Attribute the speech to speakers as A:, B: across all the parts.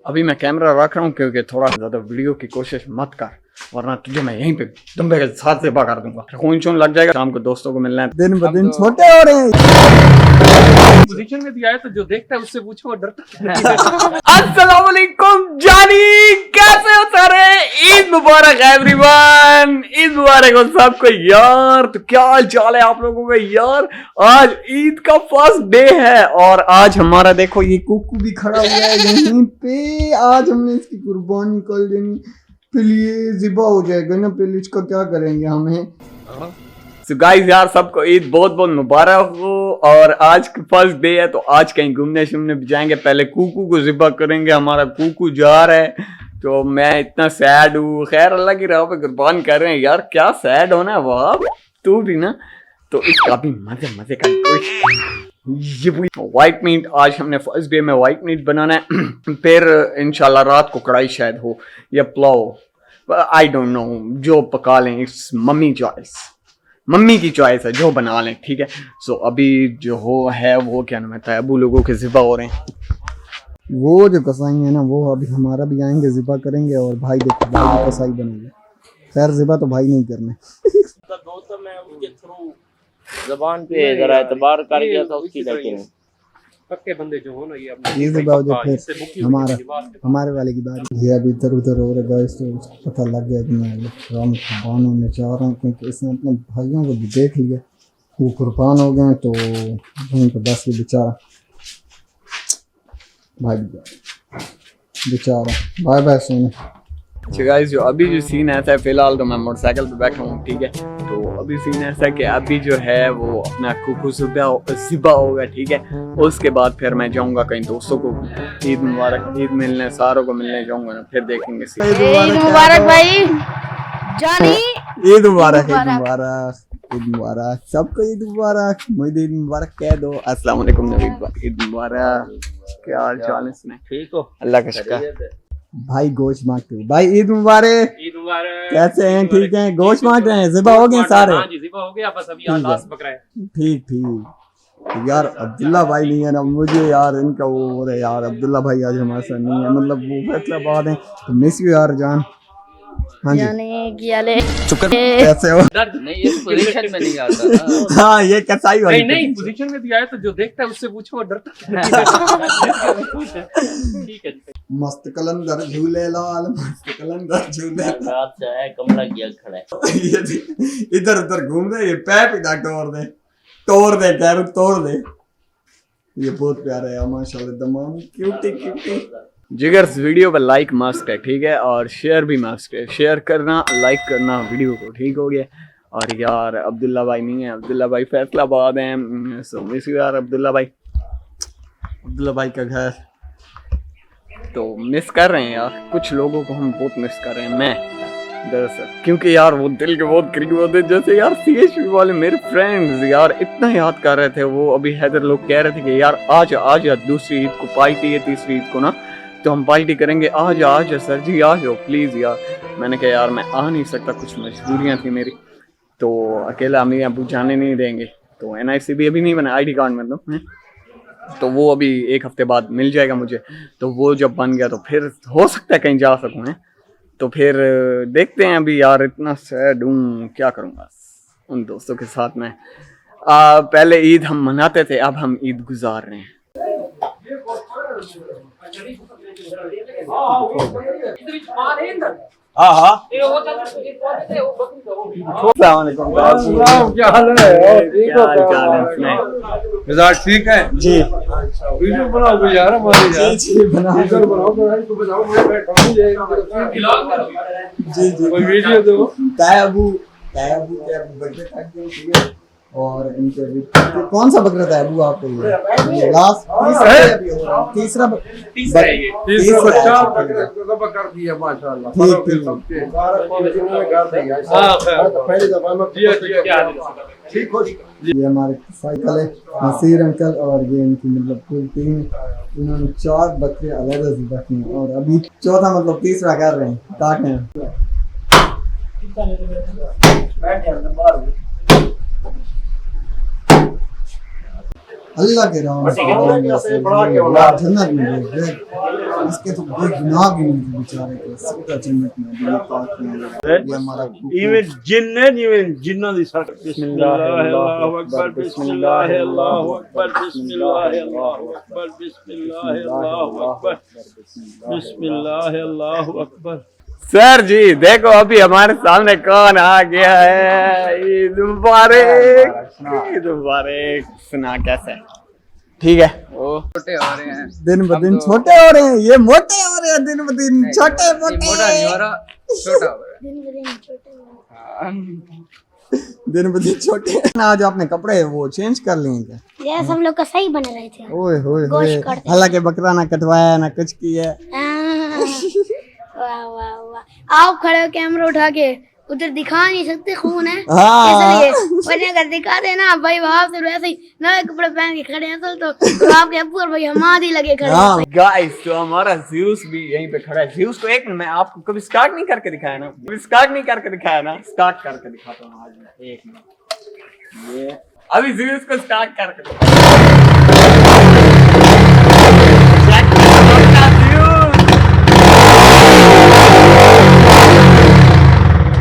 A: अभी मैं कैमरा रख रहा हूँ क्योंकि थोड़ा ज़्यादा वीडियो की कोशिश मत कर, वरना तुझे मैं यहीं पे दुम्बे के साथ ज़िबा कर दूंगा। खून चून लग जाएगा। शाम को दोस्तों को मिलना है। दिन ब दिन छोटे हो रहे हैं।
B: पोजीशन में दिया है तो जो देखता है उससे पूछो, डरता।
A: अस्सलाम वालेकुम जानी, कैसे हो सारे? ईद मुबारक एवरीवन, ईद मुबारक हो सबको यार। तो क्या हाल चाल है आप लोगों का यार? आज ईद का फर्स्ट डे है और आज हमारा देखो ये कुकू भी खड़ा हुआ है यहीं पे। आज हमने इसकी कुर्बानी कर देनी, फिर ये ज़िबा हो जाएगा ना, फिर इसका क्या करेंगे हमें। So guys यार सबको ईद बहुत बहुत मुबारक हो। और आज फर्स्ट डे है तो आज कहीं घूमने शूमने भी जाएंगे। पहले कुकू को ज़िबा करेंगे, हमारा कुकू जा रहा है तो मैं इतना सैड हूँ। खैर अल्लाह की राह पे कुर्बान कर रहे हैं यार, क्या सैड होना है वाह तू भी ना। तो इसका भी मजे मजे का ये व्हाइट मीट, आज हमने फर्स्ट डे में व्हाइट मीट बनाना है। फिर इंशाल्लाह रात को कढ़ाई शायद हो या पुलाव, आई डोंट नो, जो पका लें, इट्स मम्मी चॉइस, मम्मी की चॉइस है, जो बना लें ठीक है। सो अभी जो हो है वो क्या नाम है, अबू लोगों के ज़िबा हो रहे हैं। वो जो कसाई है ना वो अभी हमारा भी आएंगे, ज़िबा करेंगे और भाई देखो भाई भी कसाई बनेंगे। खैर ज़िबा तो भाई नहीं करने।
C: दोस्तों मैं उनके थ्रू ज़बान पे जरा एतबार कर गया था उसकी, लेकिन
B: पक्के बंदे जो हो ना ये अपने
A: ये ज़िबा हो जाए फिर हमारे वाले की बारी। ये अभी इधर उधर हो रहा है तो उसको पता लग गया कि मैं राम कुर्बान होने चाह रहा हूँ, क्योंकि इसने अपने भाइयों को भी देख लिया, वो कुर्बान हो गए तो वहीं पर बस ये बेचारा भाई बेचारा। बाय बाय सोने। अच्छा गाइस जो अभी जो सीन ऐसा है, फिलहाल तो मैं मोटरसाइकिल पे बैठा हूँ ठीक है। तो अभी सीन ऐसा है कि अभी जो है वो अपना कुकू ज़िबा होगा ठीक है। उसके बाद फिर मैं जाऊंगा कहीं दोस्तों को ईद मुबारक, ईद मिलने, सारों को मिलने जाऊंगा ना, फिर देखेंगे।
D: ईद मुबारक भाई जानी,
A: ईद मुबारक, ईद मुबारक, ईद मुबारक सबको, ईद मुबारक, मुझे ईद मुबारक कह दो। अस्सलाम वालेकुम नवीद भाई, ईद मुबारक। क्या हाल चाल है?
C: ठीक हो?
A: अल्लाह का शुक्र। भाई गोश्त मांगते हो भाई, ईद मुबारक।
B: ईद मुबारक।
A: कैसे हैं? ठीक हैं? गोश्त मांग रहे हैं? ज़िबा हो गए सारे?
B: हाँ जी ज़िबा हो गया, बस अभी लास्ट बकरा है।
A: ठीक ठीक यार। अब्दुल्ला भाई नहीं है ना, मुझे यार इनका वो हो रहा है यार। अब्दुल्ला भाई आज हमारे साथ नहीं है, मतलब वो फैसलाबाद है तो मिस यू यार जान। हाँ जी चुप कर, कैसे हो?
B: दर्द
C: नहीं ये पोजीशन में नहीं आता।
A: हाँ ये कसाई वाली
B: नहीं पोजीशन में दिया है तो जो देखता है उससे पूछो, डरता। ठीक है
A: मस्त कलंदर झूले लाल, मस्त कलंदर झूले
C: रात से है कमला किया खड़ा है।
A: इधर उधर घूम रहे, ये पैप इधर तोड़ दे कैर तोड़ दे। ये बहुत प्यारा है माशाल्लाह, तमाम क्यूटी क्यूटी जिगर्स। वीडियो पर लाइक मस्ट है ठीक है, और शेयर भी मस्ट है। शेयर करना, लाइक करना वीडियो को, ठीक हो गया। और यार अब्दुल्ला भाई नहीं है, अब्दुल्ला भाई फैसलाबाद हैं। सो मिस यार अब्दुल्ला भाई, अब्दुल्ला भाई का घर तो मिस कर रहे हैं यार। कुछ लोगों को हम बहुत मिस कर रहे हैं, मैं दरअसल, क्योंकि यार वो दिल के बहुत करीब होते। जैसे यार CHP वाले मेरे फ्रेंड्स यार इतना याद कर रहे थे। वो अभी हैदर लोग कह रहे थे कि यार आज दूसरी ईद को पार्टी है, तीसरी ईद को ना तो हम पार्टी करेंगे, आज सर जी आ जाओ प्लीज़ यार। मैंने कहा यार मैं आ नहीं सकता, कुछ मजबूरियाँ थी मेरी, तो अकेला अम्मी अबू जाने नहीं देंगे। तो NIC भी अभी नहीं बना, ID कार्ड मतलब है, तो वो अभी एक हफ्ते बाद मिल जाएगा मुझे। तो वो जब बन गया तो फिर हो सकता है कहीं जा सकूँ है। तो फिर देखते हैं। अभी यार इतना सैड हूँ, क्या करूँगा उन दोस्तों के साथ में। पहले ईद हम मनाते थे, अब हम ईद गुजार रहे हैं। हाँ हाँ क्या हाल है?
E: मिजाज ठीक है
A: जी।
E: वीडियो बनाओ यार हमारे यार।
A: जी बनाओ जी जी,
E: कोई वीडियो दो।
A: तायबू के बर्थडे तक ठीक है। और इनके भी कौन सा बकरा था अबू आपको? ये लास्ट तीसरा
E: बच्चा कर दिया माशाल्लाह। पहली दफा ठीक हो।
A: ये हमारे साइकिल है नसीर अंकल, और ये इनकी मतलब पूरी टीम। इन्होंने 4 बकरे अलग ज़िबा किए और अभी चौथा मतलब तीसरा कर रहे हैं, काटे हैं।
F: अल्लाह के राम से जन्नत में भेज दे। इसके तो कोई गुनाह भी नहीं थे बेचारे के, सीधा जन्नत में अल्लाह पाक ने। ये हमारा
C: इवन जिन्ने इवन जिन्ना दी सर बिस्मिल्लाह अल्लाहु अकबर बिस्मिल्लाह अल्लाहु अकबर बिस्मिल्लाह अल्लाहु अकबर बिस्मिल्लाह अल्लाहु अकबर बिस्मिल्लाह अल्लाहु अकबर।
A: सर जी देखो अभी हमारे सामने कौन आ गया है। ईद मुबारक, ईद मुबारक। सुना कैसे ठीक है?
B: छोटे हो रहे हैं
F: दिन ब दिन छोटे हो रहे हैं, ये मोटे हो रहे हैं दिन ब दिन, छोटे मोटे।
B: मोटा नहीं हो रहा, छोटा हो रहा है।
F: दिन ब दिन छोटे। आज आपने कपड़े वो चेंज कर लिए क्या?
D: यस हम लोग का सही बन रहे थे।
F: ओए होए होए,
D: गोश्त काटते।
F: हालांकि बकरा ना कटवाया ना कुछ किया।
D: वाह वाह वाह। आप खड़े हो कैमरा उठा के, उधर दिखा नहीं सकते खून है
F: हाँ।
D: इसलिए, वरना अगर दिखा देना भाई वहां से वैसे ही नए कपड़े पहन के खड़े हैं तो आपके अब्बू और भाई हमारी लगे खड़े हैं।
A: गाइस तो हमारा ज़्यूस भी यहीं पे खड़ा है। ज़्यूस को एक मिनट मैं आपको कभी स्टार्ट नहीं करके दिखाया ना, कभी स्टार्ट नहीं करके दिखाया ना, स्टार्ट करके दिखाता हूँ आज मैं। एक मिनट, ये अभी ज़्यूस को स्टार्ट करके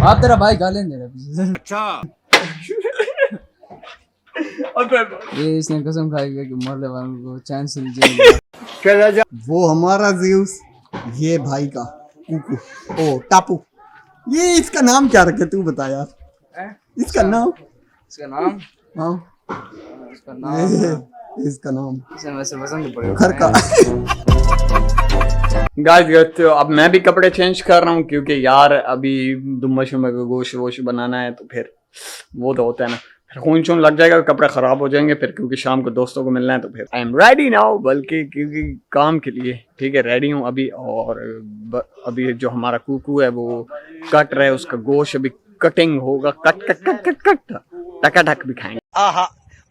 B: आप तेरा भाई गालें दे रहा है।
C: अच्छा
B: ये इसने कसम खाई है कि मरने वालों को चैन से लीजिए।
F: वो हमारा ज़्यूस, ये भाई का कुकू, ओ टापू। ये इसका नाम क्या रखे तू बता यार? इसका नाम,
B: इसका नाम,
F: हाँ
B: इसका नाम,
F: इसका नाम
B: इसे वैसे पसंद पड़ेगा
F: खरका।
A: गाइस तो अब मैं भी कपड़े चेंज कर रहा हूँ क्योंकि यार अभी दुम्बा शुम्बा का गोश्त वोश बनाना है, तो फिर वो तो होता है ना, फिर खून चून लग जाएगा, कपड़े खराब हो जाएंगे फिर, क्योंकि शाम को दोस्तों को मिलना है। तो फिर आई एम रेडी नाउ, बल्कि क्योंकि काम के लिए ठीक है रेडी हूँ अभी। और अभी जो हमारा कुकू है वो कट रहा है, उसका गोश्त अभी कटिंग होगा, cut cut cut cut cut टकाटक भी खाएंगे।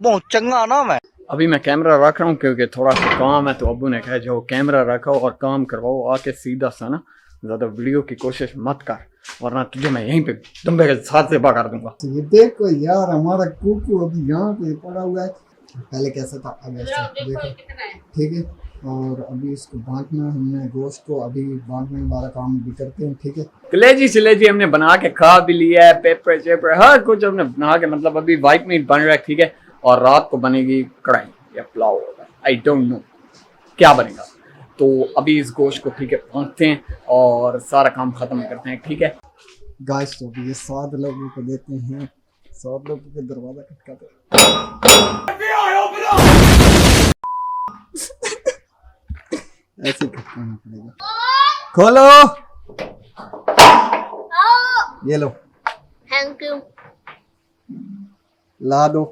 G: बहुत चंगा ना मैं।
A: अभी मैं कैमरा रख रहा हूँ क्योंकि थोड़ा सा काम है, तो अब्बू ने कहा जो कैमरा रखो और काम करवाओ आके सीधा सा ना, ज़्यादा वीडियो की कोशिश मत कर वरना तुझे मैं यहीं पे दुम्बे के साथ से कर दूंगा।
F: ये देखो यार हमारा कुकू अभी यहाँ पे पड़ा हुआ है, पहले कैसा था अब ऐसा देखो, ठीक है। और अभी इसको बांटना हमने गोश्त को, अभी बांटने वाला काम भी करते हैं, ठीक है।
A: कलेजी शलेजी हमने बना के खा भी लिया है, पेपर चेपर हर कुछ हमने बना के, मतलब अभी वाइट मीट बन रहा है, ठीक है। और रात को बनेगी कढ़ाई या पुलाव होगा, आई डोंट नो क्या बनेगा। तो अभी इस गोश्त को ठीक है बांटते हैं और सारा काम खत्म करते हैं, ठीक है
F: गाइस। तो अभी ये 7 लोगों को देते हैं, 7 लोगों के दरवाजा खटकाते हैं। ऐसे खटकाना पड़ेगा। खोलो, ये लो,
D: थैंक यू।
F: ला दो,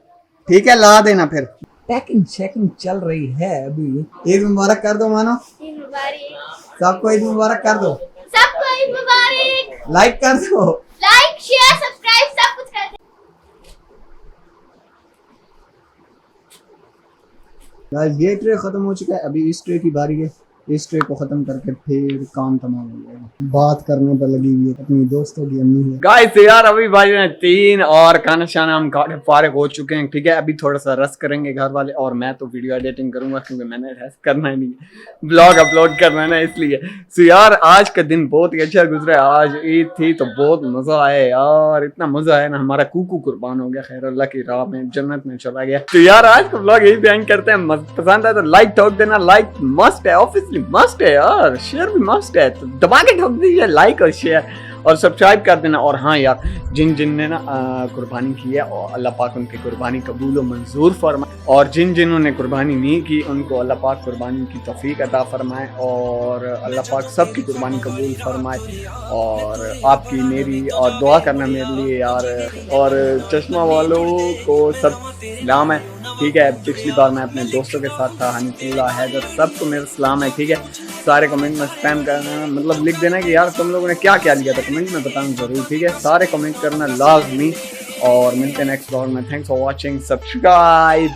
F: ठीक है ला देना। फिर पैकिंग चेकिंग चल रही है अभी। ईद मुबारक कर दो मानो,
D: ईद मुबारक
F: सबको ईद मुबारक कर दो,
D: सबको, ईद मुबारक।
F: लाइक कर दो,
D: लाइक शेयर सब्सक्राइब सब कुछ कर दो।
F: गाइस ये ट्रे खत्म हो चुका है, अभी इस ट्रे की बारी है। इस ट्रे को खत्म करके फिर काम तमाम हो जाएगा। बात करने पर लगी हुई है अपनी दोस्तों की अम्मी है।
A: गाइस यार अभी भाई 3 और खाना शाना हम खा के फारिग हो चुके हैं, ठीक है। अभी थोड़ा सा रस करेंगे घर वाले, और मैं तो वीडियो एडिटिंग करूंगा क्योंकि मैंने रेस्ट करना ही नहीं है, ब्लॉग अपलोड करना है ना, इसलिए। सो यार आज का दिन बहुत ही अच्छा गुजरा। आज ईद थी तो बहुत मजा आया यार, इतना मजा आया ना, हमारा कुकू कुर्बान हो गया, खैर अल्लाह की राह में जन्नत में चला गया। तो यार आज का ब्लॉग यही बयान करते हैं, पसंद आए तो लाइक ठोक देना, लाइक मस्ट है, ऑब्वियसली मस्ट है यार, शेयर भी मस्ट है, तो दबा के ठोक दीजिए लाइक और शेयर और सब्सक्राइब कर देना। और हाँ यार जिन जिन ने ना कुर्बानी की है और अल्लाह पाक उनकी कुर्बानी कबूल और मंजूर फरमाए, और जिन जिन्होंने कुर्बानी नहीं की उनको अल्लाह पाक कुर्बानी की तौफीक अता फरमाए, और अल्लाह पाक सबकी कुर्बानी कबूल फरमाए। और आपकी मेरी और दुआ करना मेरे लिए यार, और चश्मा वालों को सब सलाम है, ठीक है। पिछली बार मैं अपने दोस्तों के साथ था, हनीफुल्लाह हैदर, सबको मेरा सलाम है, ठीक है। सारे कमेंट में स्पैम करना, मतलब लिख देना कि यार तुम लोगों ने क्या क्या लिया था, कमेंट में बताना जरूर, ठीक है। सारे कमेंट करना लाजमी, और मिलते हैं नेक्स्ट ब्लॉग में। Thanks for watching, subscribe.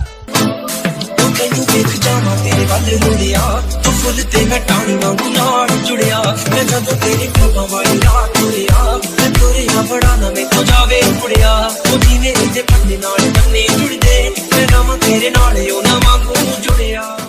H: तुरिया बड़ा ना मैं तो जावे उड़िया ओ जिवें इते पन्ने नाल पन्ने जुड़दे मैं राम तेरे नाल ओ ना वांगू जुड़िया।